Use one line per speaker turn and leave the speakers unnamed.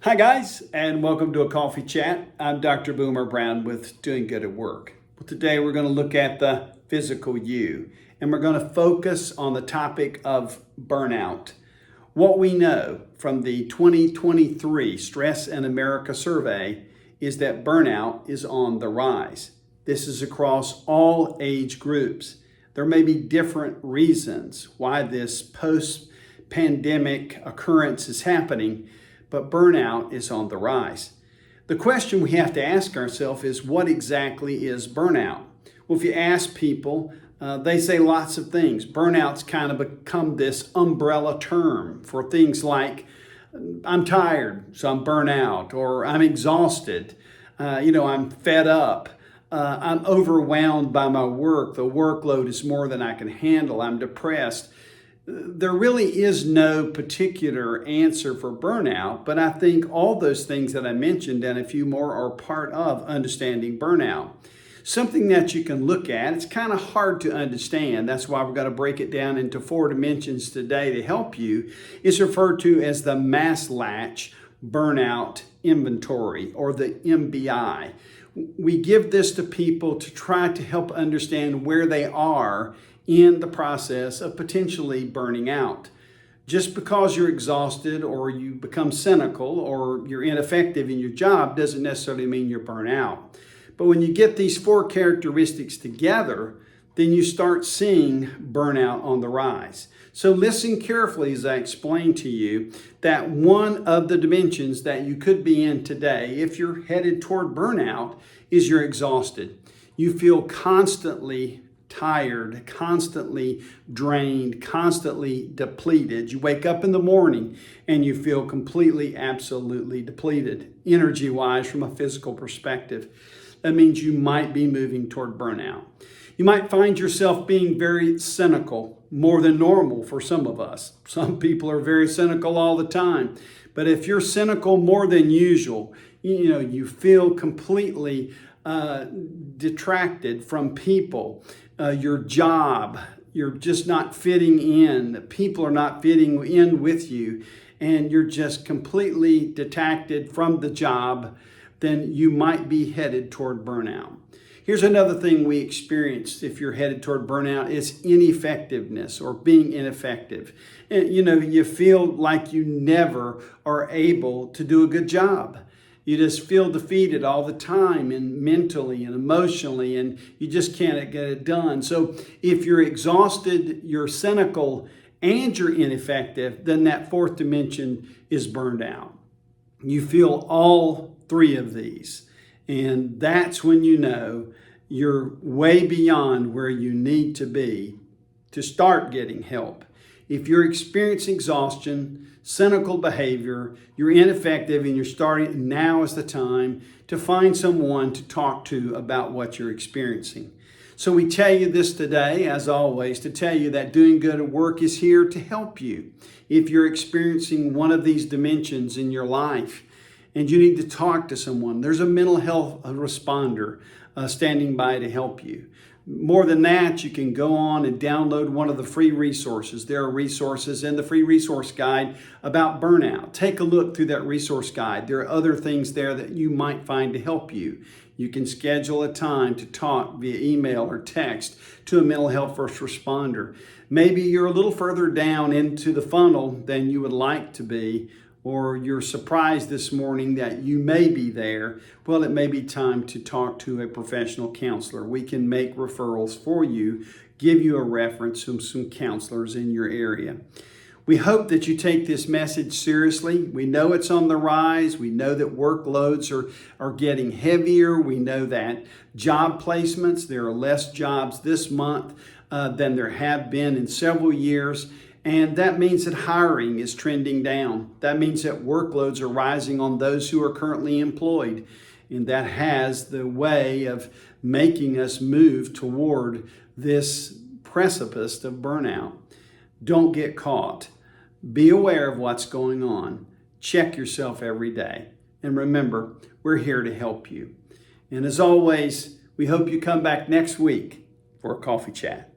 Hi guys, and welcome to a coffee chat. I'm Dr. Boomer Brown with Doing Good at Work. Well, today we're going to look at the physical you, and we're going to focus on the topic of burnout. What we know from the 2023 Stress in America survey is that burnout is on the rise. This is across all age groups. There may be different reasons why this post-pandemic occurrence is happening, but burnout is on the rise. The question we have to ask ourselves is, what exactly is burnout? Well, if you ask people, they say lots of things. Burnout's kind of become this umbrella term for things like, I'm tired, so I'm burnt out, or I'm exhausted, I'm fed up, I'm overwhelmed by my work, the workload is more than I can handle, I'm depressed. There really is no particular answer for burnout, but I think all those things that I mentioned and a few more are part of understanding burnout. Something that you can look at, it's kind of hard to understand, that's why we're going to break it down into 4 dimensions today to help you, is referred to as the Maslach Burnout Inventory, or the MBI. We give this to people to try to help understand where they are in the process of potentially burning out. Just because you're exhausted or you become cynical or you're ineffective in your job doesn't necessarily mean you're burnt out. But when you get these 4 characteristics together, then you start seeing burnout on the rise. So listen carefully as I explain to you that one of the dimensions that you could be in today, if you're headed toward burnout, is you're exhausted. You feel constantly tired, constantly drained, constantly depleted. You wake up in the morning and you feel completely, absolutely depleted, energy-wise from a physical perspective. That means you might be moving toward burnout. You might find yourself being very cynical, more than normal for some of us. Some people are very cynical all the time. But if you're cynical more than usual, you feel completely detracted from people, your job, you're just not fitting in, people are not fitting in with you, and you're just completely detached from the job, then you might be headed toward burnout. Here's another thing we experience if you're headed toward burnout is ineffectiveness or being ineffective. And, you feel like you never are able to do a good job. You just feel defeated all the time, and mentally and emotionally, and you just can't get it done. So if you're exhausted, you're cynical, and you're ineffective, then that 4th dimension is burned out. You feel all 3 of these, and that's when you know you're way beyond where you need to be to start getting help. If you're experiencing exhaustion, cynical behavior, you're ineffective, and you're starting, now is the time to find someone to talk to about what you're experiencing. So we tell you this today, as always, to tell you that Doing Good at Work is here to help you. If you're experiencing one of these dimensions in your life and you need to talk to someone, there's a mental health responder standing by to help you. More than that, you can go on and download one of the free resources. There are resources in the free resource guide about burnout. Take a look through that resource guide. There are other things there that you might find to help you. You can schedule a time to talk via email or text to a mental health first responder. Maybe you're a little further down into the funnel than you would like to be, or you're surprised this morning that you may be there. Well, it may be time to talk to a professional counselor. We can make referrals for you, give you a reference to some counselors in your area. We hope that you take this message seriously. We know it's on the rise. We know that workloads are getting heavier. We know that job placements, there are less jobs this month than there have been in several years. And that means that hiring is trending down. That means that workloads are rising on those who are currently employed. And that has the way of making us move toward this precipice of burnout. Don't get caught. Be aware of what's going on. Check yourself every day. And remember, we're here to help you. And as always, we hope you come back next week for a coffee chat.